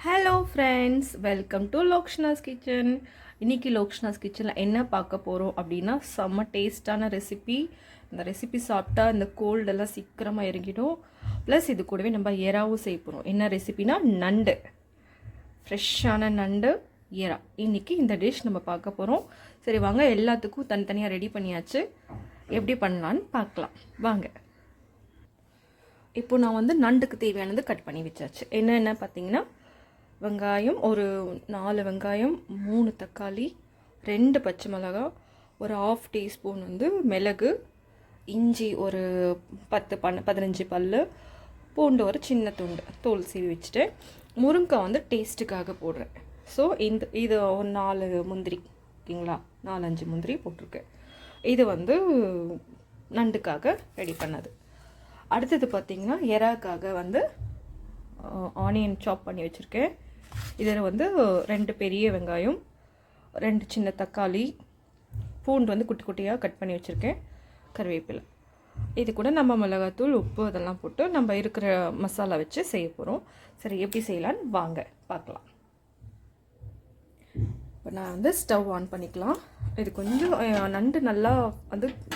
Hello friends, welcome to Lokshna's kitchen. இன்றைக்கி லோக்ஷ்னாஸ் கிச்சனில் என்ன பார்க்க போகிறோம் அப்படின்னா, செம்ம டேஸ்டான ரெசிபி. இந்த ரெசிபி சாப்பிட்டா இந்த கோல்டெல்லாம் சீக்கிரமாக இறங்கிடும். ப்ளஸ் இது கூடவே நம்ம எறாவும் செய்ய போகிறோம். என்ன ரெசிபினா நண்டு, ஃப்ரெஷ்ஷான நண்டு எறா. இன்றைக்கி இந்த டிஷ் நம்ம பார்க்க போகிறோம். சரி வாங்க, எல்லாத்துக்கும் தனித்தனியாக ரெடி பண்ணியாச்சு. எப்படி பண்ணலான்னு பார்க்கலாம் வாங்க. இப்போ நான் நண்டுக்கு தேவையானது கட் பண்ணி வச்சாச்சு. என்னென்ன பார்த்தீங்கன்னா, வெங்காயம் ஒரு 4 வெங்காயம், 3 தக்காளி, 2 பச்சை மிளகாய், ஒரு 1/2 டீஸ்பூன் மிளகு, இஞ்சி ஒரு 10-15 பல், பூண்டு ஒரு சின்ன துண்டு தோல் சீவி வச்சுட்டு, முருங்காய் டேஸ்ட்டுக்காக போடுறேன். ஸோ இது ஒரு 4 முந்திரி, ஓகேங்களா, 4-5 முந்திரி போட்டிருக்கேன். இது நண்டுக்காக ரெடி பண்ணது. அடுத்தது பார்த்திங்கன்னா, எறாக்காக ஆனியன் சாப் பண்ணி வச்சுருக்கேன். இதில் 2 பெரிய வெங்காயம், 2 சின்ன தக்காளி, பூண்டு குட்டி குட்டியாக கட் பண்ணி வச்சுருக்கேன், கருவேப்பிலை. இது கூட நம்ம மிளகாத்தூள், உப்பு அதெல்லாம் போட்டு நம்ம இருக்கிற மசாலா வச்சு செய்ய போகிறோம். சரி, எப்படி செய்யலான்னு வாங்க பார்க்கலாம். இப்போ நான் ஸ்டவ் ஆன் பண்ணிக்கலாம். இது கொஞ்சம் நண்டு நல்லா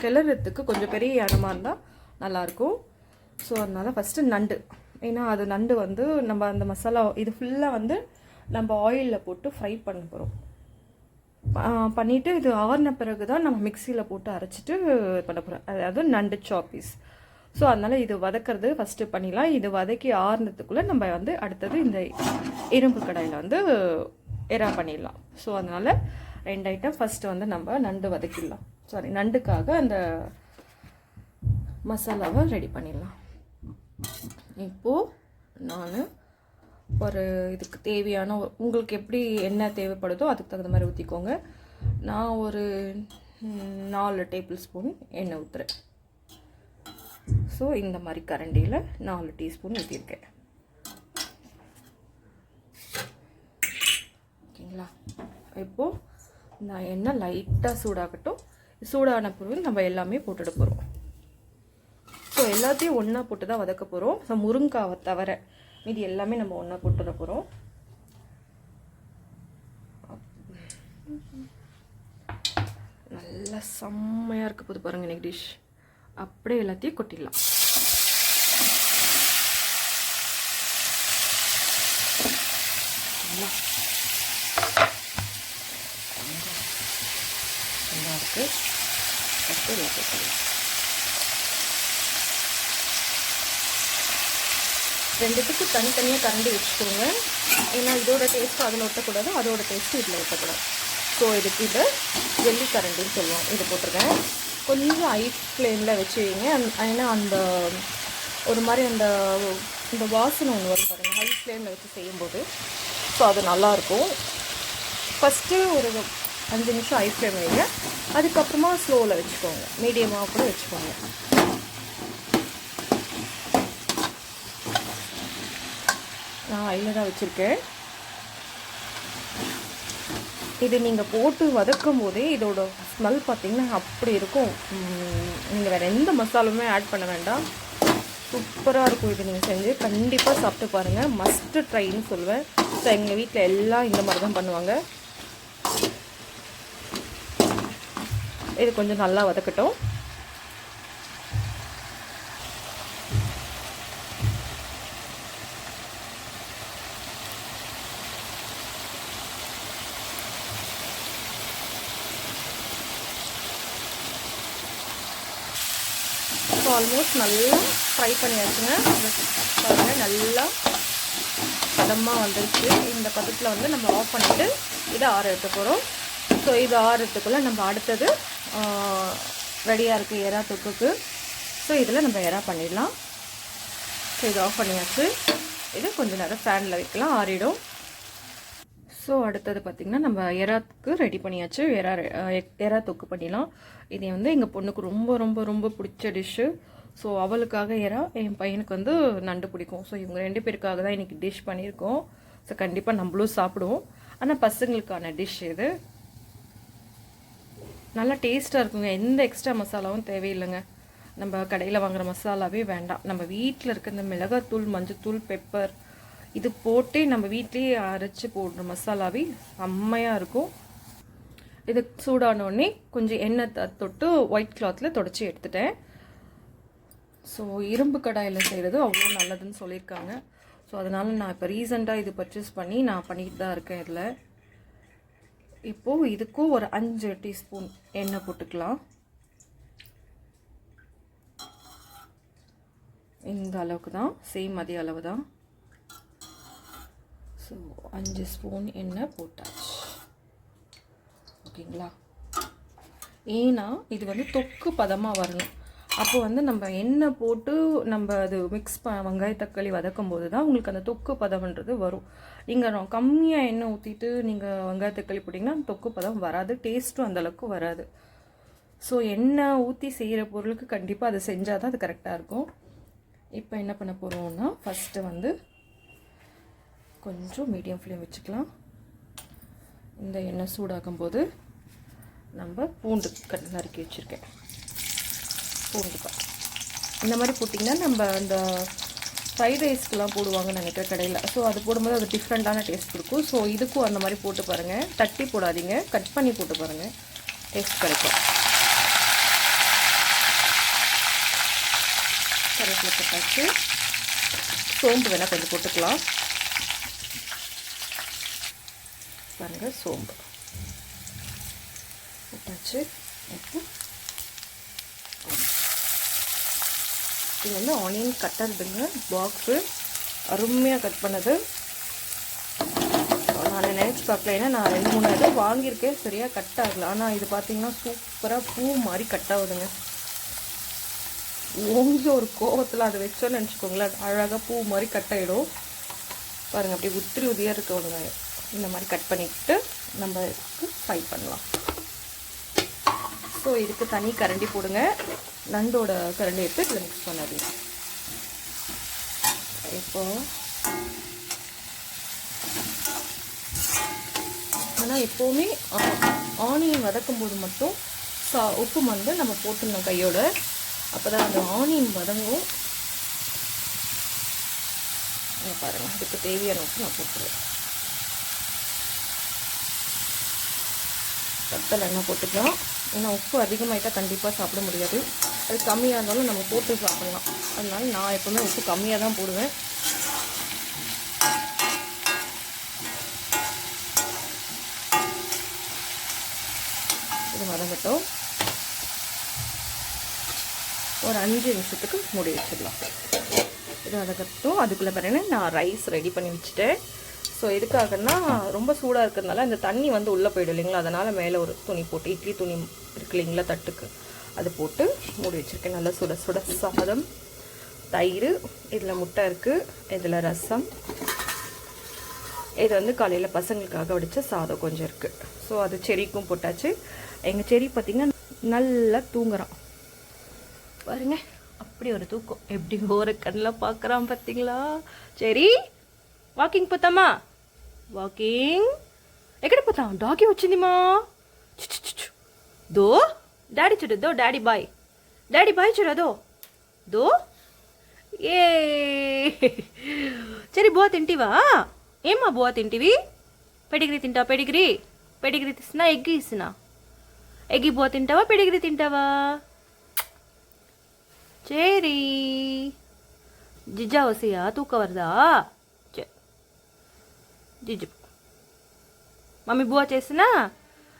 கிளறதுக்கு கொஞ்சம் பெரிய இடமா இருந்தால் நல்லாயிருக்கும். ஸோ அதனால் ஃபஸ்ட்டு நண்டு, ஏன்னா அது நண்டு நம்ம அந்த மசாலா இது ஃபுல்லாக நம்ம ஆயிலில் போட்டு ஃப்ரை பண்ண போகிறோம். பண்ணிவிட்டு இது ஆறின பிறகு தான் நம்ம மிக்சியில் போட்டு அரைச்சிட்டு பண்ண போகிறோம். அதாவது நண்டு சாப்பீஸ். ஸோ அதனால் இது வதக்கிறது ஃபஸ்ட்டு பண்ணிடலாம். இது வதக்கி ஆறுனதுக்குள்ளே நம்ம அடுத்தது இந்த இரும்பு கடாயில் எறா பண்ணிடலாம். ஸோ அதனால் 2 ஐட்டம். ஃபஸ்ட்டு நம்ம நண்டு வதக்கிடலாம். சாரி, நண்டுக்காக அந்த மசாலாவை ரெடி பண்ணிடலாம். இப்போது நான் ஒரு இதுக்கு தேவையான உங்களுக்கு எப்படி என்ன தேவைப்படுதோ அதுக்கு தகுந்த மாதிரி ஊற்றிக்கோங்க. நான் ஒரு 4 டேபிள் ஸ்பூன் எண்ணெய் ஊற்றுறேன். ஸோ இந்த மாதிரி கரண்டியில் 4 டீஸ்பூன் ஊற்றிருக்கேன், ஓகேங்களா. இப்போது நான் எண்ணெய் லைட்டாக சூடாகட்டும். சூடான பிறகு நம்ம எல்லாமே போட்டுட போகிறோம். ஸோ எல்லாத்தையும் ஒன்றா போட்டு தான் வதக்க போகிறோம். ஸோ முருங்காவை தவிர மீதி எல்லாமே நம்ம ஒன்றா போட்டுட போகிறோம். நல்லா செம்மையாக இருக்க போது பாருங்கள் இன்னைக்கு டிஷ். அப்படியே எல்லாத்தையும் கொட்டிடலாம். நல்லா இருக்கு. எல்லாத்தையும் ரெண்டுத்துக்கு தனித்தனியாக கரண்டி வச்சுக்கோங்க. ஏன்னா இதோட டேஸ்ட்டு அதில் ஒட்டக்கூடாது, அதோட டேஸ்ட்டு இதில் ஒட்டக்கூடாது. ஸோ இதுக்கு இதை வெள்ளி கரண்டின்னு சொல்லுவோம். இது போட்டிருக்கேன். கொஞ்சம் ஹை ஃப்ளேமில் வச்சு வைங்க. ஏன்னா ஒரு மாதிரி இந்த வாசனை ஒன்று வரும் பாருங்கள், ஹை ஃப்ளேமில் வச்சு செய்யும்போது. ஸோ அது நல்லாயிருக்கும். ஃபஸ்ட்டு ஒரு 5 நிமிஷம் ஹை ஃப்ளேம் வைங்க. அதுக்கப்புறமா ஸ்லோவில் வச்சுக்கோங்க, மீடியமாக கூட வச்சுக்கோங்க. நான் அதில் தான் வச்சுருக்கேன். இது நீங்கள் போட்டு வதக்கும் போதே இதோட ஸ்மெல் பார்த்திங்கன்னா அப்படி இருக்கும். நீங்கள் வேறு எந்த மசாலுமே ஆட் பண்ண வேண்டாம். சூப்பராக இருக்கும். இது நீங்கள் செஞ்சு கண்டிப்பாக சாப்பிட்டு பாருங்கள். மஸ்ட்டு ட்ரைன்னு சொல்லுவேன். ஸோ எங்கள் வீட்டில் எல்லாம் இந்த மாதிரி தான் பண்ணுவாங்க. இது கொஞ்சம் நல்லா வதக்கட்டும். ஸோ ஆல்மோஸ்ட் நல்லா ஃப்ரை பண்ணியாச்சுங்க. பாருங்கள், நல்லா பதமாக வந்துருச்சு. இந்த பதத்தில் நம்ம ஆஃப் பண்ணிவிட்டு இதை ஆற எடுத்து போகிறோம். ஸோ இது ஆறுறதுக்குள்ளே நம்ம அடுத்தது ரெடியாக இருக்குது எறா தொக்குக்கு. ஸோ இதில் நம்ம எறா பண்ணிடலாம். ஸோ இது ஆஃப் பண்ணியாச்சு. இது கொஞ்சம் நேரம் ஃபேனில் வைக்கலாம், ஆறிடும். ஸோ அடுத்தது பார்த்திங்கன்னா, நம்ம எறாத்துக்கு ரெடி பண்ணியாச்சு. எறா தொக்கு பண்ணிடலாம். இது எங்கள் பொண்ணுக்கு ரொம்ப ரொம்ப ரொம்ப பிடிச்ச டிஷ்ஷு. ஸோ அவளுக்காக எறா, என் பையனுக்கு நண்டு பிடிக்கும். ஸோ இவங்க 2 பேருக்காக தான் இன்றைக்கி டிஷ் பண்ணியிருக்கோம். ஸோ கண்டிப்பாக நம்மளும் சாப்பிடுவோம். ஆனால் பசங்களுக்கான டிஷ் இது. நல்லா டேஸ்ட்டாக இருக்குங்க. எந்த எக்ஸ்ட்ரா மசாலாவும் தேவையில்லைங்க. நம்ம கடையில் வாங்குகிற மசாலாவே வேண்டாம். நம்ம வீட்டில் இருக்க இந்த மிளகாத்தூள், மஞ்சத்தூள், பெப்பர் இது போட்டு நம்ம வீட்லேயே அரைச்சி போடுற மசாலாவே செம்மையாக இருக்கும். இது சூடானோடனே கொஞ்சம் எண்ணெய் தொட்டு ஒயிட் கிளாத்தில் தொடச்சி எடுத்துட்டேன். ஸோ இரும்பு கடாயில் செய்கிறது அவ்வளோ நல்லதுன்னு சொல்லியிருக்காங்க. ஸோ அதனால் நான் இப்போ ரீசெண்டாக இது பர்ச்சேஸ் பண்ணி நான் பண்ணிட்டு தான் இருக்கேன். இதில் இப்போது இதுக்கும் ஒரு 5 டீஸ்பூன் எண்ணெய் போட்டுக்கலாம். இந்த அளவுக்கு தான், சேம் அதே அளவு தான். ஸோ 5 ஸ்பூன் எண்ணெய் போட்டாச்சு. ஓகேங்களா? ஏன்னா இது வந்து தொக்கு பதமாக வரணும். அப்போ வந்து நம்ம எண்ணெய் போட்டு நம்ம அது மிக்ஸ் வெங்காய தக்காளி வதக்கும் போது தான் உங்களுக்கு அந்த தொக்கு பதம்ன்றது வரும். நீங்கள் கம்மியாக எண்ணெய் ஊற்றிட்டு நீங்கள் வெங்காய தக்காளி போட்டிங்கன்னா தொக்கு பதம் வராது, டேஸ்ட்டும் அந்தளவுக்கு வராது. ஸோ எண்ணெய் ஊற்றி செய்கிற பொருளுக்கு கண்டிப்பாக அதை செஞ்சால் தான் அது கரெக்டாக இருக்கும். இப்போ என்ன பண்ண போகிறோம்னா ஃபஸ்ட்டு வந்து கொஞ்சம் மீடியம் ஃப்ளேம் வச்சுக்கலாம். இந்த எண்ணெய் சூடாகும் போது நம்ம பூண்டு நறுக்கி வச்சுருக்கேன். பூண்டுக்கா இந்த மாதிரி போட்டிங்கன்னா நம்ம அந்த ஃப்ரைட் ரைஸ்க்கெலாம் போடுவாங்கன்னு நினைக்கிறேன் கடையில். ஸோ அது போடும்போது அது டிஃப்ரெண்ட்டான டேஸ்ட் கொடுக்கும். ஸோ இதுக்கும் அந்த மாதிரி போட்டு பாருங்கள். தட்டி போடாதீங்க, கட் பண்ணி போட்டு பாருங்கள், டேஸ்ட் கிடைக்கும். கருவேப்பிலை போட்டாச்சு. சோம்பு வேணால் கொஞ்சம் போட்டுக்கலாம். பாருங்கள், சோம்பு போட்டாச்சு. இப்போ இது வந்து ஆனியன் கட்டறதுங்க, பாக்ஸு அருமையாக கட் பண்ணது. நான் நினச்சி பார்க்கல, ஏன்னா நான் 2-3 இதை வாங்கியிருக்கேன், சரியாக கட் ஆகலை. ஆனால் இது பார்த்தீங்கன்னா சூப்பராக பூ மாதிரி கட் ஆகுதுங்க. ஓங்கி ஒரு கோவத்தில் அதை வச்சோன்னு நினச்சிக்கோங்களேன், அழகாக பூ மாதிரி கட் ஆகிடும். பாருங்கள், அப்படியே உத்திரி உதியாக இருக்க வெங்காயம் இந்த மாதிரி கட் பண்ணிவிட்டு நம்ம இதுக்கு ஃப்ரை பண்ணலாம். ஸோ இதுக்கு தனி கரண்டி போடுங்க, நண்டோட கரண்டி எடுத்து இதில் மிக்ஸ் பண்ணாதீங்க. இப்போது ஆனால் எப்போவுமே ஆனியன் வதக்கும் போது மட்டும் உப்பு வந்து நம்ம போட்டுடணும் கையோட, அப்போ தான் அந்த ஆனியன் வதங்கும். பாருங்கள், இதுக்கு தேவையான உப்பு நான் போட்டுருவேன். கத்தல் எண்ணெய் போட்டுக்கலாம். ஏன்னா உப்பு அதிகமாகிட்டால் கண்டிப்பாக சாப்பிட முடியாது. அது கம்மியாக இருந்தாலும் நம்ம போட்டு சாப்பிட்லாம். அதனால நான் எப்போவுமே உப்பு கம்மியாக தான் போடுவேன். இது வதங்கட்டும். ஒரு 5 நிமிஷத்துக்கு மூடி வச்சிடலாம். இது வதங்கட்டும். அதுக்குள்ளே பாருங்கள், நான் ரைஸ் ரெடி பண்ணி வச்சுட்டேன். ஸோ எதுக்காகன்னா ரொம்ப சூடாக இருக்கிறதுனால இந்த தண்ணி வந்து உள்ளே போய்டும் இல்லைங்களா, அதனால் மேலே ஒரு துணி போட்டு, இட்லி துணி இருக்கு இல்லைங்களா தட்டுக்கு, அது போட்டு மூடி வச்சுருக்கேன். நல்லா சுட சுட சாதம், தயிர், இதில் முட்டை இருக்குது, இதில் ரசம், இது வந்து காலையில் பசங்களுக்காக வடித்த சாதம் கொஞ்சம் இருக்குது. ஸோ அது செரிக்கும் போட்டாச்சு. எங்கள் செரி பார்த்திங்கன்னா நல்லா தூங்குறான் பாருங்க, அப்படி ஒரு தூக்கம், எப்படி ஒரு கண்ணில் பார்க்குறான் பார்த்தீங்களா. சரி, వాకింగ్ పోతామా? వాకింగ్ ఎక్కడ పోతాం? డాగీ వచ్చిందిమా. దో డాడీ చూడు, దో డాడీ బాయ్, డాడీ బాయ్ చూడదో, దో ఏ సరే బువ్వ తింటివా? ఏమ్మా బువ్వ తింటివి? పెడిగ్రీ తింటావా? పెడిగ్రీ తీసినా, ఎగ్గి ఇస్తున్నా. ఎగ్గి బువ్వ తింటావా, పెడిగ్రీ తింటావా? சரி, ஜிஜா வசியா தூக்கம் வருதா? జిజు మమ్మీ బువ్వ చేసినా,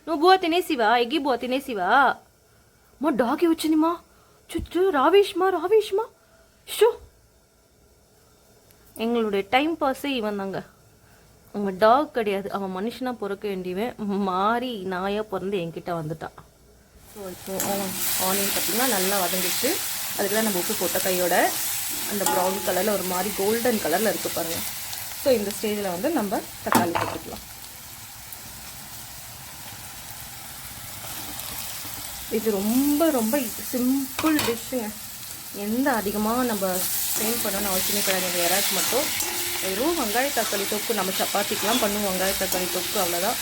నువ్వు బువ్వ తినేసివా? ఎగ్గి బువ్వ తినేసివా? మా డాగి వచ్చింది మా, சுச்சு ராவேஷ்மா ஷோ. எங்களுடைய டைம் பாஸே இவன் தாங்க. அவன் டாக் கிடையாது, அவன் மனுஷனாக பிறக்க வேண்டியவன் மாறி நாயாக பிறந்து என்கிட்ட வந்துட்டான். ஸோ இப்போ ஆனியன் பார்த்திங்கன்னா நல்லா வதங்கிட்டு, அதுக்கு தான் நம்ம உப்பு போட்ட கையோட அந்த ப்ரௌன் கலரில் ஒரு மாதிரி கோல்டன் கலரில் இருக்குது பாருங்கள். ஸோ இந்த ஸ்டேஜில் வந்து நம்ம தக்காளி போட்டுக்கலாம். இது ரொம்ப ரொம்ப சிம்பிள் டிஷ்ஷுங்க. எந்த அதிகமாக நம்ம ஸ்ட்ரெயின் பண்ணணும்னு அவசியமே கிடையாது. இந்த இறாக்கு மட்டும் வெறும் வெங்காய தக்காளி தொக்கு, நம்ம சப்பாத்திக்கெலாம் பண்ணுவோம் வெங்காய தக்காளி தொக்கு, அவ்வளோதான்.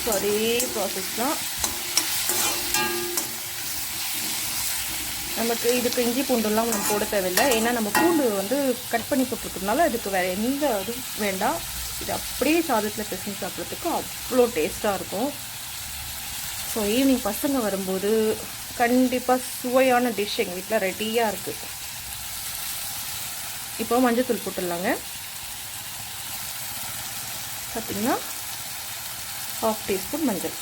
ஸோ அதே ப்ராசஸ் தான். நமக்கு இதுக்கு இஞ்சி பூண்டுலாம் நம்ம போட தேவையில்லை. ஏன்னா நம்ம பூண்டு வந்து கட் பண்ணி போட்டுருக்கனால இதுக்கு வேறு எந்த இதுவும் வேண்டாம். இது அப்படியே சாதத்தில் பிசைஞ்சு சாப்பிட்றதுக்கு அவ்வளோ டேஸ்ட்டாக இருக்கும். ஸோ ஈவினிங் பசங்க வரும்போது கண்டிப்பாக சுவையான டிஷ் எங்கள் வீட்டில் ரெடியாக இருக்குது. இப்போ மஞ்சத்தூள் போட்டுடலாங்க. பார்த்திங்கன்னா 1/2 டீஸ்பூன் மஞ்சள்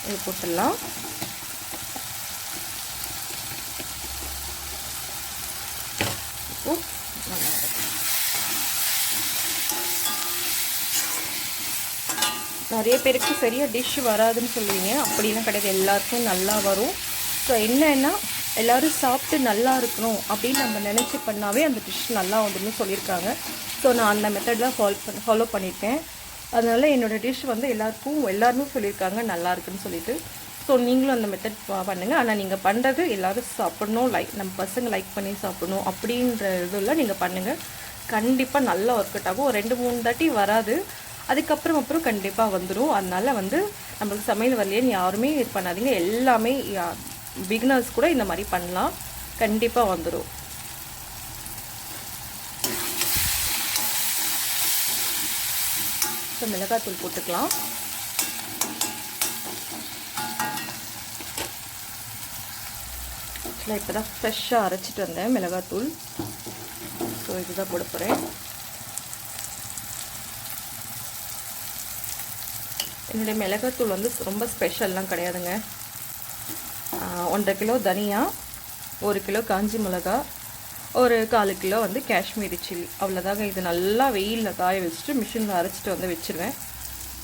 இது போட்டுடலாம். நல்லா நிறைய பேருக்கு சரியாக டிஷ் வராதுன்னு சொல்லுவீங்க. அப்படிலாம் கிடையாது, எல்லாருக்கும் நல்லா வரும். ஸோ என்னன்னா எல்லோரும் சாப்பிட்டு நல்லா இருக்கணும் அப்படின்னு நம்ம நினச்சி பண்ணாவே அந்த டிஷ் நல்லா வந்துன்னு சொல்லியிருக்காங்க. ஸோ நான் அந்த மெத்தடில் ஃபாலோ பண்ணியிருக்கேன். அதனால் என்னோடய டிஷ் வந்து எல்லாருமே சொல்லியிருக்காங்க நல்லா இருக்குன்னு சொல்லிட்டு. ஸோ நீங்களும் அந்த மெத்தட் பண்ணுங்கள். ஆனால் நீங்கள் பண்ணுறது எல்லோரும் சாப்பிடணும், நம்ம பசங்க லைக் பண்ணி சாப்பிடணும் அப்படின்ற இதில் நீங்கள் பண்ணுங்கள். கண்டிப்பாக நல்லா ஒர்க் அவுட் ஆகும். 2-3 தாட்டி வராது, அதுக்கப்புறம் கண்டிப்பாக வந்துடும். அதனால் வந்து நம்மளுக்கு சமையல் வரலையேன்னு யாருமே இது பண்ணாதீங்க. எல்லாமே பிகினர்ஸ் கூட இந்த மாதிரி பண்ணலாம், கண்டிப்பாக வந்துடும். ஸோ மிளகாத்தூள் போட்டுக்கலாம். ஆக்சுவலாக இப்போ தான் ஃப்ரெஷ்ஷாக அரைச்சிட்டு வந்தேன் மிளகாத்தூள். ஸோ இதுதான் போட போகிறேன். என்னுடைய மிளகாத்தூள் வந்து ரொம்ப ஸ்பெஷல்லாம் கிடையாதுங்க. 1.5 கிலோ தனியா, 1 கிலோ காஞ்சி மிளகா, ஒரு 1/4 கிலோ வந்து காஷ்மீரி சில்லி, அவ்வளோதாங்க. இது நல்லா வெயிலில் காய வச்சுட்டு மிஷினில் அரைச்சிட்டு வந்து வச்சுருவேன்.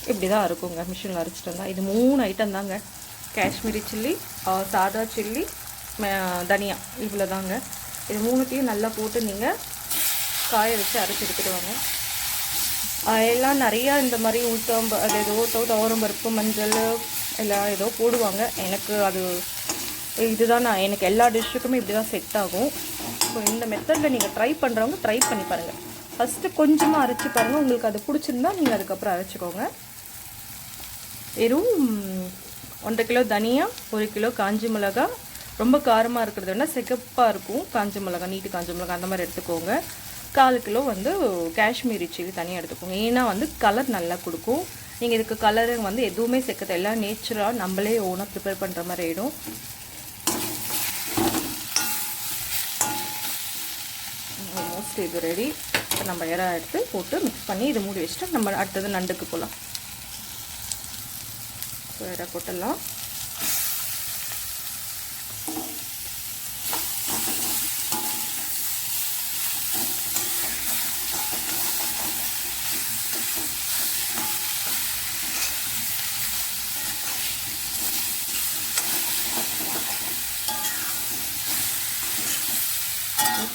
இப்படி தான் இருக்குங்க மிஷினில் அரைச்சிட்டு வந்தால். இது 3 ஐட்டம் தாங்க. காஷ்மீரி சில்லி, சாதா சில்லி, தனியா, இவ்வளோ தாங்க. இது 3த்தையும் நல்லா போட்டு நீங்கள் காய வச்சு அரைச்சி எடுத்துகிட்டு வாங்க. எல்லாம் நிறையா இந்த மாதிரி அது ஏதோ துவரம் பருப்பு, மஞ்சள் எல்லாம் ஏதோ போடுவாங்க. எனக்கு அது இதுதான் எனக்கு எல்லா டிஷ்ஷுக்குமே இப்படி தான் செட் ஆகும். ஸோ இந்த மெத்தடில் நீங்கள் ட்ரை பண்ணுறவங்க ட்ரை பண்ணி பாருங்கள். ஃபஸ்ட்டு கொஞ்சமாக அரைச்சி பாருங்கள், உங்களுக்கு அது பிடிச்சிருந்தா நீங்கள் அதுக்கப்புறம் அரைச்சிக்கோங்க. வெறும் 1.5 கிலோ தனியா, 1 கிலோ காஞ்சி மிளகா, ரொம்ப காரமாக இருக்கிறது வேணால் சிகப்பாக இருக்கும் காஞ்சி மிளகா, நீட்டு காஞ்சி மிளகா அந்த மாதிரி எடுத்துக்கோங்க. 1/4 கிலோ வந்து காஷ்மீரி சில்லி தனியாக எடுத்துக்கோங்க. ஏன்னா வந்து கலர் நல்லா கொடுக்கும். நீங்கள் இதுக்கு கலரு வந்து எதுவுமே சேர்க்கறது எல்லாம் நேச்சுரலாக நம்மளே ஓனாக ப்ரிப்பேர் பண்ணுற மாதிரி ஆகிடும். ஆல்மோஸ்ட் இது ரெடி. இப்போ நம்ம இறா எடுத்து போட்டு மிக்ஸ் பண்ணி இது மூடி வச்சுட்டு நம்ம அடுத்தது நண்டுக்கு போகலாம். ஸோ இறா போட்டுடலாம்.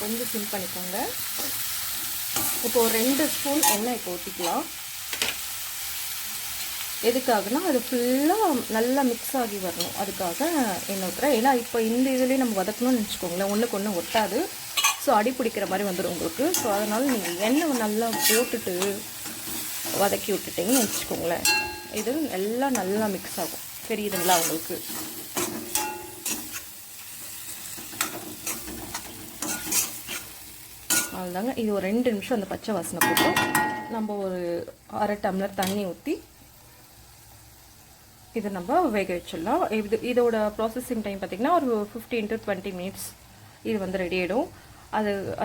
கொஞ்சம் சிம் பண்ணிக்கோங்க. இப்போ 2 ஸ்பூன் எண்ணெய் இப்போ ஊற்றிக்கலாம். எதுக்காகனா அது ஃபுல்லாக நல்லா மிக்ஸ் ஆகி வரணும், அதுக்காக எண்ணெய் ஊற்றுறேன். ஏன்னா இப்போ இந்த இதுலேயே நம்ம வதக்கணும்னு வச்சுக்கோங்களேன், ஒன்றுக்கு ஒன்று ஒட்டாது. ஸோ அடி பிடிக்கிற மாதிரி வந்துடும் உங்களுக்கு. ஸோ அதனால் நீங்கள் எண்ணெய் நல்லா போட்டுட்டு வதக்கி விட்டுட்டிங்கன்னு வச்சுக்கோங்களேன், இது எல்லாம் நல்லா மிக்ஸ் ஆகும். தெரியுதுங்களா உங்களுக்கு? அவ்வளோதாங்க. இது ஒரு 2 நிமிஷம் அந்த பச்சை வாசனை போட்டு நம்ம ஒரு 1/2 டம்ளர் தண்ணி ஊற்றி இதை நம்ம வேக வச்சிடலாம். இதோட ப்ராசஸிங் டைம் பார்த்திங்கன்னா ஒரு 15 to 20 மினிட்ஸ் இது வந்து ரெடி ஆகிடும்.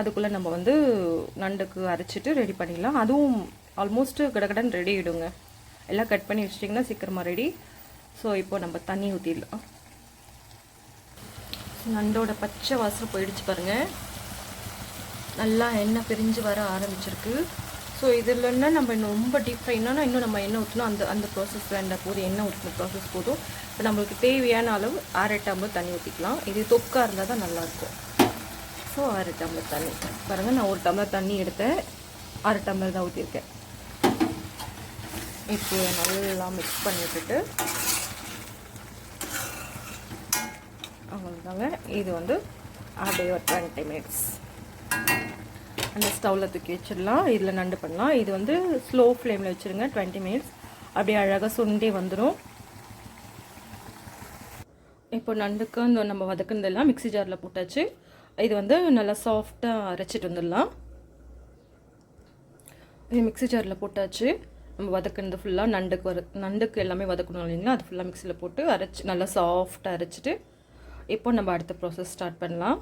அதுக்குள்ளே நம்ம வந்து நண்டுக்கு அரைச்சிட்டு ரெடி பண்ணிடலாம். அதுவும் ஆல்மோஸ்ட்டு கடகடன் ரெடி ஆகிடுங்க. எல்லாம் கட் பண்ணி வச்சிட்டிங்கன்னா சீக்கிரமாக ரெடி. ஸோ இப்போ நம்ம தண்ணி ஊற்றிடலாம். நண்டோட பச்சை வாசனை போயிடுச்சு பாருங்கள், நல்லா எண்ணெய் பிரிஞ்சு வர ஆரம்பிச்சிருக்கு. ஸோ இதில்னா நம்ம இன்னும் ரொம்ப டீப் ஃப்ரைனா இன்னும் நம்ம எண்ணெய் ஊற்றணும். அந்த ப்ராசஸ் வேண்டாம், போதும் எண்ணெய் ஊற்றணும் ப்ராசஸ் போதும். இப்போ நம்மளுக்கு தேவையான அளவு 1/2 டம்ளர் தண்ணி ஊற்றிக்கலாம். இது தொக்காக இருந்தால் தான் நல்லாயிருக்கும். ஸோ 1/2 டம்ளர் தண்ணி பாருங்கள், நான் 1 டம்ளர் தண்ணி எடுத்தேன், 1/2 டம்ளர் தான் ஊற்றிருக்கேன். இப்போ நல்லா மிக்ஸ் பண்ணி விட்டுட்டு அவ்வளோதாங்க. இது வந்து அப்படியே ஒரு 20 மினிட்ஸ் அந்த ஸ்டவ்வில் தூக்கி வச்சிடலாம். இதில் நண்டு பண்ணலாம். இது வந்து ஸ்லோ ஃப்ளேமில் வச்சுருங்க. 20 மினிட்ஸ் அப்படியே அழகாக சுண்டே வந்துடும். இப்போ நண்டுக்கு இந்த நம்ம வதக்குனதெல்லாம் மிக்ஸி ஜாரில் போட்டாச்சு. இது வந்து நல்லா சாஃப்டாக அரைச்சிட்டு வந்துடலாம். இது மிக்ஸி ஜாரில் போட்டாச்சு. நம்ம வதக்குனது ஃபுல்லாக நண்டுக்கு எல்லாமே வதக்கணும் இல்லைங்களா, அது ஃபுல்லாக மிக்சியில் போட்டு அரைச்சி நல்லா சாஃப்டாக அரைச்சிட்டு இப்போ நம்ம அடுத்த ப்ராசஸ் ஸ்டார்ட் பண்ணலாம்.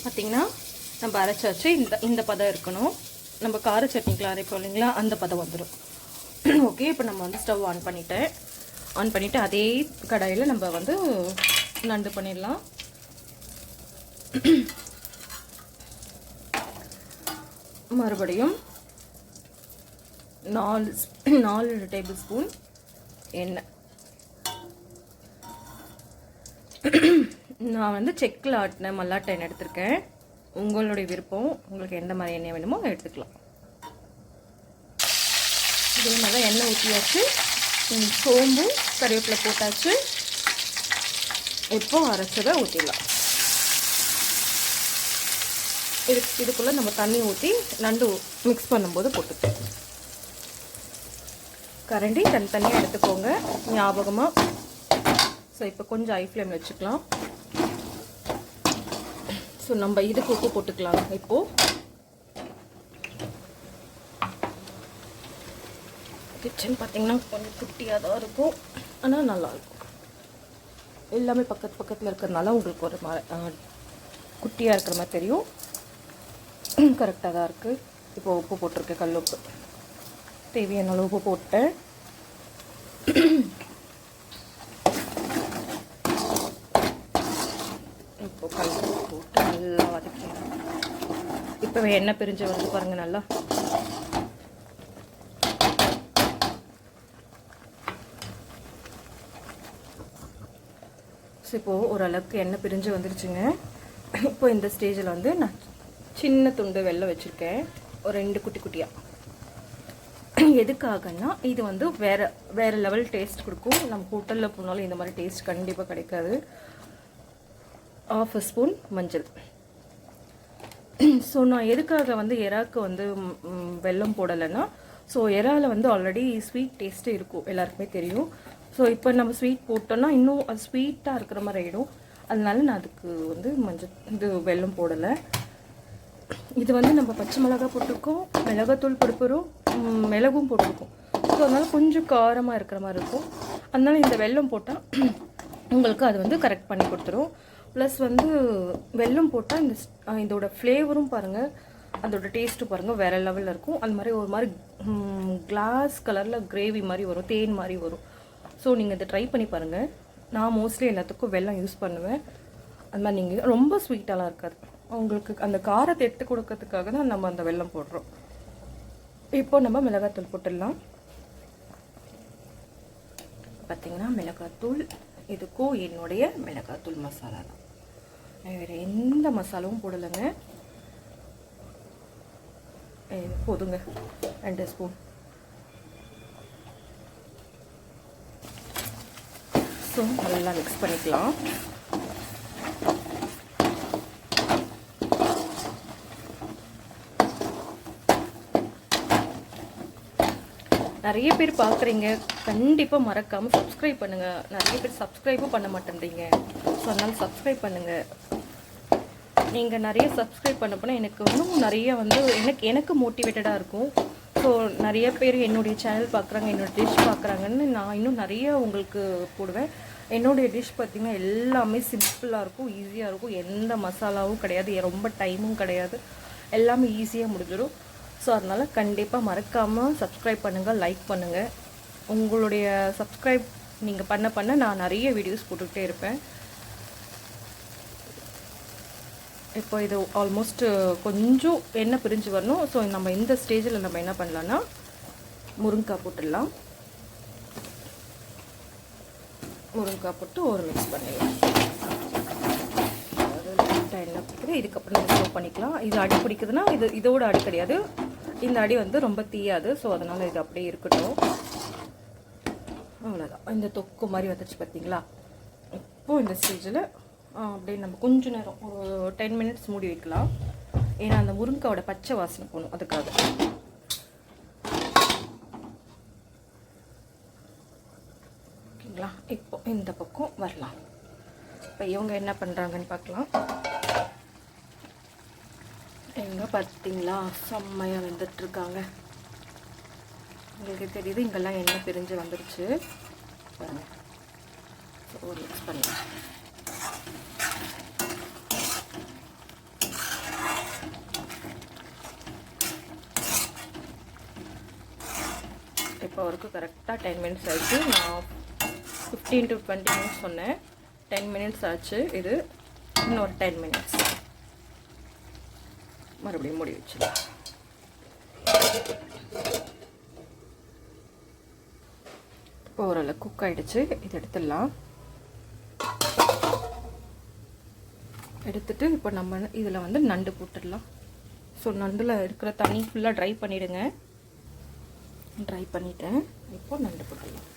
பார்த்திங்கன்னா நம்ம அரைச்சாச்சு. இந்த பதம் இருக்கணும். நம்ம கார சட்னிக்கெலாம் அரைப்போம் இல்லைங்களா, அந்த பதம் வந்துடும். ஓகே, இப்போ நம்ம வந்து ஸ்டவ் ஆன் பண்ணிவிட்டு அதே கடாயில் நம்ம வந்து நண்டு பண்ணிடலாம். மறுபடியும் 4 டேபிள் ஸ்பூன் எண்ணெய். நான் வந்து செக்கில் ஆட்டின மல்லாட்டை எண்ணெய் எடுத்திருக்கேன். உங்களுடைய விருப்பம், உங்களுக்கு எந்த மாதிரி எண்ணெய் வேணுமோ எடுத்துக்கலாம். இதே மாதிரி தான் எண்ணெய் ஊற்றியாச்சு. சோம்பு கறிவேப்பிலை போட்டாச்சு. இப்போ அரைச்சதை ஊற்றிடலாம். இதுக்குள்ளே நம்ம தண்ணி ஊற்றி நண்டு மிக்ஸ் பண்ணும்போது போட்டுக்கலாம். கரண்டி தனித்தனியாக எடுத்துக்கோங்க ஞாபகமாக. ஸோ இப்போ கொஞ்சம் ஹை ஃப்ளேமில் வச்சுக்கலாம். ஸோ நம்ம இதுக்கு உப்பு போட்டுக்கலாம். இப்போது கிச்சன் பார்த்திங்கன்னா கொஞ்சம் குட்டியாக தான் இருக்கும், ஆனால் நல்லாயிருக்கும். எல்லாமே பக்கத்தில் இருக்கிறதுனால உங்களுக்கு ஒரு குட்டியாக இருக்கிற மாதிரி தெரியும். கரெக்டாக தான் இருக்குது. இப்போ உப்பு போட்டிருக்கேன், கல் உப்பு தேவையான அளவு உப்பு போட்டேன். இப்போ கல் உப்பு போட்டு நல்லா வதக்கிடலாம். இப்போ எண்ணெய் பிரிஞ்சு வந்து பாருங்கள் நல்லா. இப்போது ஓரளவுக்கு எண்ணெய் பிரிஞ்சு வந்துருச்சுங்க. இப்போ இந்த ஸ்டேஜில் வந்து நான் சின்ன துண்டு வெல்லம் வச்சுருக்கேன், ஒரு 2 குட்டி குட்டியாக. எதுக்காகன்னா இது வந்து வேறு லெவல் டேஸ்ட் கொடுக்கும். நம்ம ஹோட்டலில் போனாலும் இந்த மாதிரி டேஸ்ட் கண்டிப்பாக கிடைக்காது. 1/2 ஸ்பூன் மஞ்சள். ஸோ நான் எதுக்காக வந்து எறாக்கு வந்து வெல்லம் போடலைன்னா, ஸோ எறாவில் வந்து ஆல்ரெடி ஸ்வீட் டேஸ்ட்டு இருக்கும், எல்லாருக்குமே தெரியும். ஸோ இப்போ நம்ம ஸ்வீட் போட்டோன்னா இன்னும் அது ஸ்வீட்டாக இருக்கிற மாதிரி ஆகிடும். அதனால நான் அதுக்கு வந்து இது வெல்லம் போடலை. இது வந்து நம்ம பச்சை மிளகா போட்டிருக்கோம், மிளகாத்தூள் போடுறோம், மிளகும் போட்டிருக்கோம். ஸோ அதனால் கொஞ்சம் காரமாக இருக்கிற மாதிரி இருக்கும். அதனால இந்த வெல்லம் போட்டால் உங்களுக்கு அது வந்து கரெக்ட் பண்ணி கொடுத்துரும். ப்ளஸ் வந்து வெல்லம் போட்டால் இதோட ஃப்ளேவரும் பாருங்கள், அதோட டேஸ்ட்டும் பாருங்கள் வேறு லெவலில் இருக்கும். அந்த மாதிரி ஒரு மாதிரி கிளாஸ் கலரில் கிரேவி மாதிரி வரும், தேன் மாதிரி வரும். ஸோ நீங்கள் இதை ட்ரை பண்ணி பாருங்கள். நான் மோஸ்ட்லி எல்லாத்துக்கும் வெல்லம் யூஸ் பண்ணுவேன். அது மாதிரி நீங்கள் ரொம்ப ஸ்வீட்டாலாம் இருக்காது. உங்களுக்கு அந்த காரத்தை எடுத்து கொடுக்கறதுக்காக தான் நம்ம அந்த வெல்லம் போடுறோம். இப்போ நம்ம மிளகாத்தூள் போட்டுடலாம். பார்த்திங்கன்னா மிளகாத்தூள் இதுக்கும் என்னுடைய மிளகாத்தூள் மசாலா தான், வேறு எந்த மசாலாவும் போடலைங்க. போதுங்க 2 ஸ்பூன். ஸோ நல்லா மிக்ஸ் பண்ணிக்கலாம். நிறைய பேர் பார்க்குறீங்க, கண்டிப்பாக மறக்காமல் சப்ஸ்கிரைப் பண்ணுங்கள். நிறைய பேர் சப்ஸ்கிரைபும் பண்ண மாட்டேன்றீங்க. ஸோ அதனால் சப்ஸ்கிரைப் பண்ணுங்கள். நீங்கள் நிறைய சப்ஸ்கிரைப் பண்ண போனால் எனக்கு இன்னும் நிறைய வந்து எனக்கு மோட்டிவேட்டடாக இருக்கும். ஸோ நிறைய பேர் என்னுடைய சேனல் பார்க்குறாங்க, என்னோடய டிஷ் பார்க்குறாங்கன்னு நான் இன்னும் நிறைய உங்களுக்கு போடுவேன். என்னுடைய டிஷ் பார்த்திங்கன்னா எல்லாமே சிம்பிளாக இருக்கும், ஈஸியாக இருக்கும். எந்த மசாலாவும் கிடையாது, ரொம்ப டைமும் கிடையாது, எல்லாமே ஈஸியாக முடிஞ்சிடும். ஸோ அதனால் கண்டிப்பாக மறக்காமல் சப்ஸ்கிரைப் பண்ணுங்கள், லைக் பண்ணுங்கள். உங்களுடைய சப்ஸ்கிரைப் நீங்கள் பண்ண நான் நிறைய வீடியோஸ் போட்டுக்கிட்டே இருப்பேன். இப்போ இது ஆல்மோஸ்ட் கொஞ்சம் எண்ணெய் பிரிஞ்சு வரணும். ஸோ நம்ம இந்த ஸ்டேஜில் நம்ம என்ன பண்ணலான்னா முருங்கைக்காய் போட்டுடலாம். முருங்கைக்காய் போட்டு ஒரு மிக்ஸ் பண்ணிடலாம். எண்ணெய் பிடிக்குது, இதுக்கப்புறம் நம்ம ஸ்டோவ் பண்ணிக்கலாம். இது அடி பிடிக்குதுன்னா இதோட அடி கிடையாது, இந்த அடி வந்து ரொம்ப தீயாது. ஸோ அதனால் இது அப்படியே இருக்கட்டும். அவ்வளோதான். இந்த தொக்கு மாதிரி வந்துச்சு பார்த்தீங்களா. இப்போது இந்த ஸ்டேஜில் அப்படியே நம்ம கொஞ்சம் நேரம் ஒரு 10 மினிட்ஸ் மூடி வைக்கலாம். ஏன்னா அந்த முருங்கையோட பச்சை வாசனை போகணும், அதுக்காக. இப்போ இந்த பக்கம் வரலாம். இப்போ இவங்க என்ன பண்ணுறாங்கன்னு பார்க்கலாம். எங்கே பார்த்தீங்களா செம்மையாக வெந்துட்டுருக்காங்க. உங்களுக்கு தெரியுது இங்கெல்லாம் எண்ணெய் பிரிஞ்சு வந்துருச்சு பாருங்கள். ஸோ மிக்ஸ் பண்ணலாம். இப்போ வரைக்கும் கரெக்டாக 10 மினிட்ஸ் ஆச்சு. நான் 15 to 20 மினிட்ஸ் சொன்னேன். 10 மினிட்ஸ் ஆச்சு. இது இன்னொரு 10 மினிட்ஸ் மறுபடியும் மூடி வச்சிடலாம். இப்போ ஓரளவு குக் ஆகிடுச்சு. இது எடுத்துடலாம். எடுத்துட்டு இப்போ நம்ம இதில் வந்து நண்டு போட்டுடலாம். ஸோ நண்டில் இருக்கிற தண்ணி ஃபுல்லாக ட்ரை பண்ணிவிடுங்க. ட்ரை பண்ணிட்டேன். இப்போ நண்டு போட்டுடலாம்.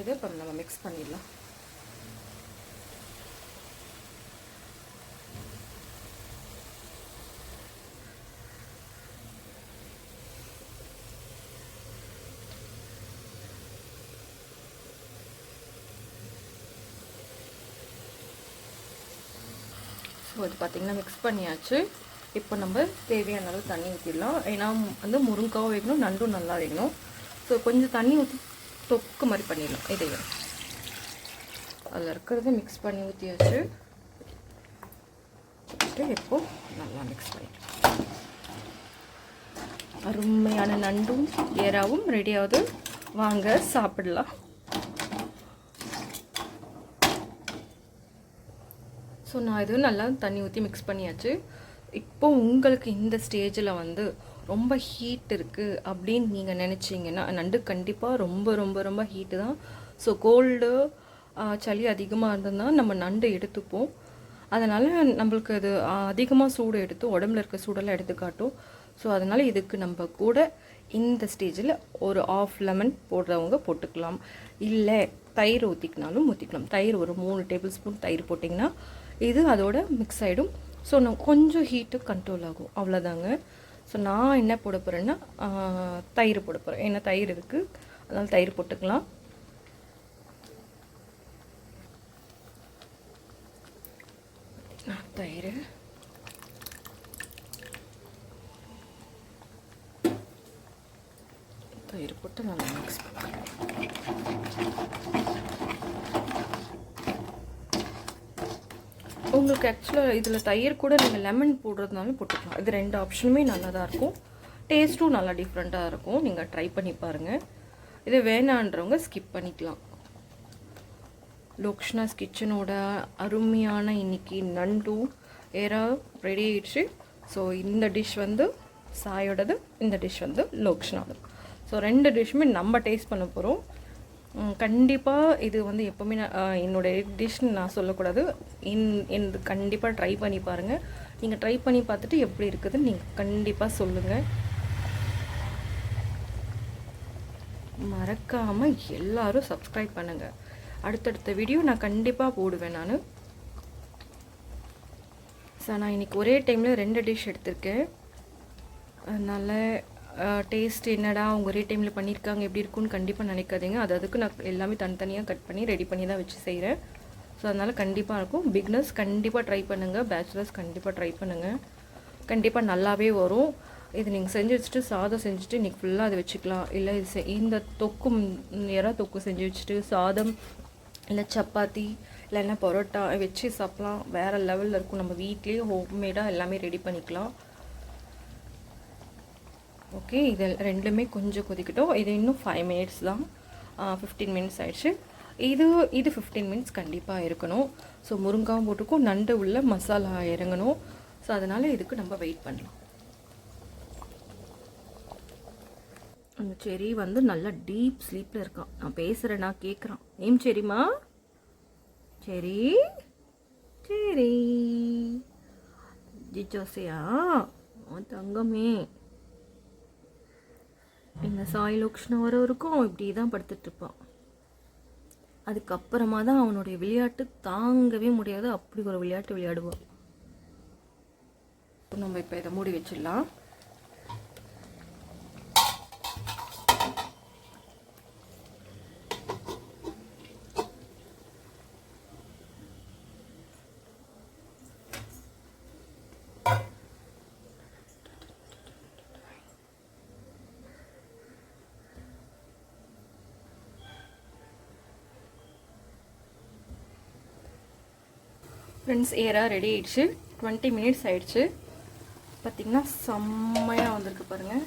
இதை இப்போ நம்ம மிக்ஸ் பண்ணிடலாம். ஸோ இது பார்த்திங்கன்னா மிக்ஸ் பண்ணியாச்சு. இப்போ நம்ம தேவையான அளவு தண்ணி ஊற்றிடலாம். ஏன்னா வந்து முருங்காவும் வேகணும், நண்டும் நல்லா வேகணும். ஸோ கொஞ்சம் தண்ணி ஊற்றி தொக்கு மாதிரி பண்ணிடலாம். இதையும் அதில் இருக்கிறத மிக்ஸ் பண்ணி ஊற்றியாச்சு. இப்போ நல்லா மிக்ஸ் பண்ணிடலாம். அருமையான நண்டும் ஏறாவும் ரெடி ஆகுது. வாங்க சாப்பிடலாம். ஸோ நான் இதுவும் நல்லா தண்ணி ஊற்றி மிக்ஸ் பண்ணியாச்சு. இப்போ உங்களுக்கு இந்த ஸ்டேஜில் வந்து ரொம்ப ஹீட் இருக்குது அப்படின்னு நீங்கள் நினச்சிங்கன்னா, நண்டு கண்டிப்பாக ரொம்ப ரொம்ப ரொம்ப ஹீட்டு தான். ஸோ கோல்டு சளி அதிகமாக இருந்ததுன்னா நம்ம நண்டு எடுத்துப்போம். அதனால் நம்மளுக்கு அது அதிகமாக சூடு எடுத்து உடம்புல இருக்க சூடெல்லாம் எடுத்து காட்டும். ஸோ அதனால் இதுக்கு நம்ம கூட இந்த ஸ்டேஜில் ஒரு ½ லெமன் போடுறவங்க போட்டுக்கலாம். இல்லை தயிர் ஊற்றிக்கினாலும் ஊற்றிக்கலாம். தயிர் ஒரு 3 டேபிள் ஸ்பூன் தயிர் போட்டிங்கன்னா இது அதோட மிக்ஸ் ஆகிடும். ஸோ நான் கொஞ்சம் ஹீட்டு கண்ட்ரோல் ஆகும், அவ்வளோதாங்க. ஸோ நான் என்ன போட போகிறேன்னா தயிர் போட போகிறேன். ஏன்னா தயிர் இருக்குது, அதனால் தயிர் போட்டுக்கலாம். தயிர் தயிர் போட்டு நல்லா மிக்ஸ் பண்ணுறேன். உங்களுக்கு ஆக்சுவலாக இதில் தயிர் கூட நீங்கள் லெமன் போடுறதுனாலும் போட்டுக்கலாம். இது 2 ஆப்ஷனுமே நல்லா தான் இருக்கும். டேஸ்ட்டும் நல்லா டிஃப்ரெண்ட்டாக இருக்கும். நீங்கள் ட்ரை பண்ணி பாருங்கள். இது வேணான்றவங்க ஸ்கிப் பண்ணிக்கலாம். லோக்ஷ்னாஸ் கிச்சனோட அருமையான இன்னைக்கு நண்டு ஏரா ரெடி ஆயிடுச்சு. ஸோ இந்த டிஷ் வந்து சாயோடது, இந்த டிஷ் வந்து லோக்ஷ்னாவோடது. ஸோ 2 டிஷ்ஷுமே நம்ம டேஸ்ட் பண்ண போகிறோம். கண்டிப்பாக இது வந்து எப்போவுமே என்னோடய டிஷ்னு நான் சொல்லக்கூடாது. இது கண்டிப்பாக ட்ரை பண்ணி பாருங்கள். நீங்கள் ட்ரை பண்ணி பார்த்துட்டு எப்படி இருக்குதுன்னு நீங்கள் கண்டிப்பாக சொல்லுங்கள். மறக்காமல் எல்லோரும் சப்ஸ்கிரைப் பண்ணுங்கள். அடுத்தடுத்த வீடியோ நான் கண்டிப்பாக போடுவேன். நான் இன்றைக்கி ஒரே டைமில் 2 டிஷ் எடுத்திருக்கேன். அதனால் டேஸ்ட் என்னடா அவங்க ஒரே டைமில் பண்ணியிருக்காங்க எப்படி இருக்குன்னு கண்டிப்பாக நினைக்காதீங்க. அதுக்கு நான் எல்லாமே தனித்தனியாக கட் பண்ணி ரெடி பண்ணி தான் வச்சு செய்கிறேன். ஸோ அதனால் கண்டிப்பாக இருக்கும். பிக்னர்ஸ் கண்டிப்பாக ட்ரை பண்ணுங்கள். பேச்சுலர்ஸ் கண்டிப்பாக ட்ரை பண்ணுங்கள். கண்டிப்பாக நல்லாவே வரும். இது நீங்கள் செஞ்சு வச்சுட்டு சாதம் செஞ்சுட்டு இன்றைக்கி ஃபுல்லாக அதை வச்சுக்கலாம். இல்லை இது இந்த தொக்கு எறா தொக்கு செஞ்சு வச்சுட்டு சாதம் இல்லை சப்பாத்தி இல்லைன்னா பரோட்டா வச்சு சாப்பிட்லாம். வேறு லெவலில் இருக்கும். நம்ம வீட்லேயே ஹோம்மேடாக எல்லாமே ரெடி பண்ணிக்கலாம். ஓகே, இது ரெண்டுமே கொஞ்சம் கொதிக்கட்டும். இது இன்னும் 5 மினிட்ஸ் தான். 15 மினிட்ஸ் ஆயிடுச்சு. இது 15 மினிட்ஸ் கண்டிப்பாக இருக்கணும். ஸோ முருங்காவும் போட்டுக்கும், நண்டு உள்ள மசாலா இறங்கணும். ஸோ அதனால் இதுக்கு நம்ம வெயிட் பண்ணலாம். அந்த செரி வந்து நல்லா டீப் ஸ்லீப்பில் இருக்கான். நான் பேசுகிறேன், நான் கேட்குறான். ஏம் சரிம்மா, சரி சரி ஜிஜோசியா தங்கமே. இந்த சாய் லோக்ஷ்னா வர வரைக்கும் அவன் இப்படி தான் படுத்துட்ருப்பான். அதுக்கப்புறமா தான் அவனுடைய விளையாட்டு தாங்கவே முடியாது. அப்படி ஒரு விளையாட்டு விளையாடுவான். நம்ம இப்போ இதை மூடி வச்சிடலாம். ஃப்ரெண்ட்ஸ் ஏரா ரெடி ஆயிடுச்சு. 20 மினிட்ஸ் ஆயிடுச்சு. பார்த்திங்கன்னா செம்மையாக வந்திருக்கு பாருங்கள்.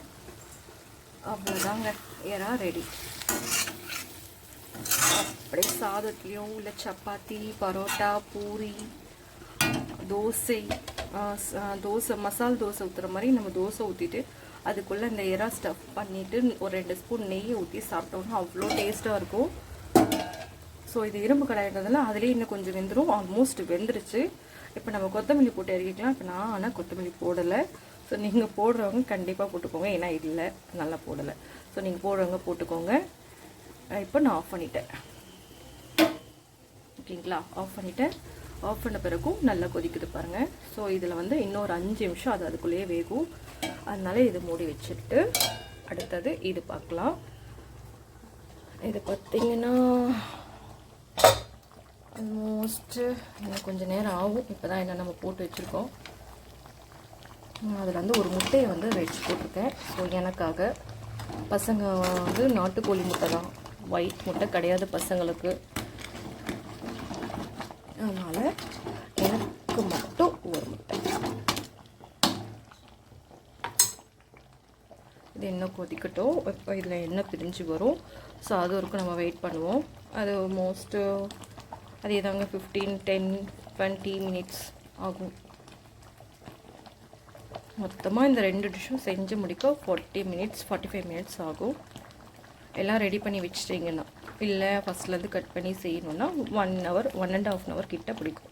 அவ்வளோதாங்க, ஏரா ரெடி. அப்படியே சாதத்துலேயும் இல்லை சப்பாத்தி, பரோட்டா, பூரி, தோசை மசால் தோசை ஊற்றுற மாதிரி நம்ம தோசை ஊற்றிட்டு அதுக்குள்ளே இந்த எறா ஸ்டஃப் பண்ணிவிட்டு ஒரு 2 ஸ்பூன் நெய் ஊற்றி சாப்பிட்டோம்னா அவ்வளோ டேஸ்ட்டாக இருக்கும். ஸோ இது இரும்பு கடாயின்றதுல அதுலேயே இன்னும் கொஞ்சம் வெந்துடும். ஆல்மோஸ்ட் வெந்துருச்சு. இப்போ நம்ம கொத்தமல்லி போட்டு இறக்கிக்கலாம். இப்போ நான் ஆனால் கொத்தமல்லி போடலை. ஸோ நீங்கள் போடுறவங்க கண்டிப்பாக போட்டுக்கோங்க. ஏன்னா இல்லை நல்லா போடலை. ஸோ நீங்கள் போடுறவங்க போட்டுக்கோங்க. இப்போ நான் ஆஃப் பண்ணிட்டேன். ஓகேங்களா, ஆஃப் பண்ணிட்டேன். ஆஃப் பண்ண பிறகும் நல்லா கொதிக்குது பாருங்கள். ஸோ இதில் வந்து இன்னொரு 5 நிமிஷம் அது அதுக்குள்ளேயே வேகும். அதனால இதை மூடி வச்சுட்டு அடுத்தது இது பார்க்கலாம். இது பார்த்திங்கன்னா ஆல்மோஸ்ட்டு இன்னும் கொஞ்சம் நேரம் ஆகும். இப்போ தான் என்ன நம்ம போட்டு வச்சுருக்கோம். அதில் வந்து ஒரு முட்டையை வந்து வச்சு போட்டிருக்கேன். ஸோ எனக்காக. பசங்க வந்து நாட்டுக்கோழி முட்டை தான், ஒயிட் முட்டை கிடையாது பசங்களுக்கு. அதனால் எனக்கு மட்டும் ஒரு முட்டை. இது இன்னும் கொதிக்கட்டும். இப்போ இதில் எண்ணெய் பிரிஞ்சு வரும். ஸோ அது வரைக்கும் நம்ம வெயிட் பண்ணுவோம். அது மோஸ்ட்டு அதே தாங்க 10-20 மினிட்ஸ் ஆகும். மொத்தமாக இந்த 2 டிஷ்ஷும் செஞ்சு முடிக்க 45 மினிட்ஸ் ஆகும். எல்லாம் ரெடி பண்ணி வச்சிட்டிங்கன்னா. இல்லை ஃபஸ்ட்லேருந்து கட் பண்ணி செய்யணுன்னா 1 ஹவர் 1.5 ஹவர் கிட்ட பிடிக்கும்.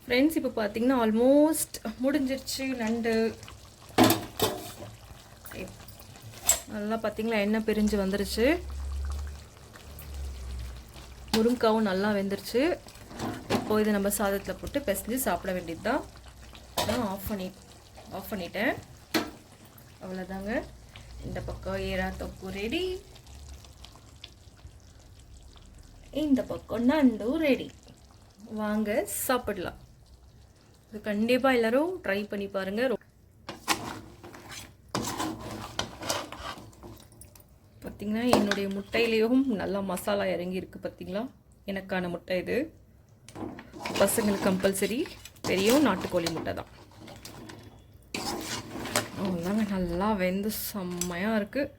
ஃப்ரெண்ட்ஸ் இப்போ பார்த்தீங்கன்னா ஆல்மோஸ்ட் முடிஞ்சிருச்சு. நண்டு நல்லா பார்த்தீங்களா எண்ணெய் பிரிஞ்சு வந்துருச்சு. முருங்காவும் நல்லா வெந்துருச்சு. இப்போது இது நம்ம சாதத்தில் போட்டு பிசைஞ்சு சாப்பிட வேண்டியது தான். நான் ஆஃப் பண்ணிட்டேன். அவ்வளோதாங்க. இந்த பக்கம் ஏரா தொக்கு ரெடி, இந்த பக்கம் நண்டு ரெடி. வாங்க சாப்பிடலாம். இது கண்டிப்பாக எல்லோரும் ட்ரை பண்ணி பாருங்கள். பார்த்திங்கன்னா என்னுடைய முட்டையிலையும் நல்லா மசாலா இறங்கியிருக்கு. பார்த்திங்களா, எனக்கான முட்டை இது. பசங்களுக்கு கம்பல்சரி பெரிய நாட்டுக்கோழி முட்டை தான். அவ்வளோதாங்க, நல்லா வெந்து செம்மையாக இருக்குது.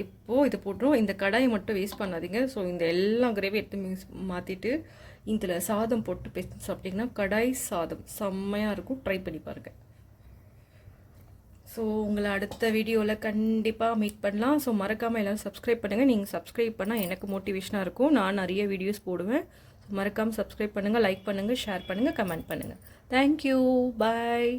இப்போது இது போட்டுரும். இந்த கடாயை மட்டும் வேஸ்ட் பண்ணாதீங்க. ஸோ இந்த எல்லா கிரேவி எடுத்து மாற்றிட்டு இதில் சாதம் போட்டு பேசி சாப்பிட்டிங்கன்னா கடாய் சாதம் செம்மையாக இருக்கும். ட்ரை பண்ணி பாருங்கள். ஸோ உங்களை அடுத்த வீடியோவில் கண்டிப்பாக மீட் பண்ணலாம். ஸோ மறக்காமல் எல்லோரும் சப்ஸ்கிரைப் பண்ணுங்கள். நீங்கள் சப்ஸ்கிரைப் பண்ணால் எனக்கு மோட்டிவேஷனாக இருக்கும். நான் நிறைய வீடியோஸ் போடுவேன். மறக்காமல் சப்ஸ்கிரைப் பண்ணுங்கள், லைக் பண்ணுங்கள், ஷேர் பண்ணுங்கள், கமெண்ட் பண்ணுங்கள். தேங்க்யூ, பாய்.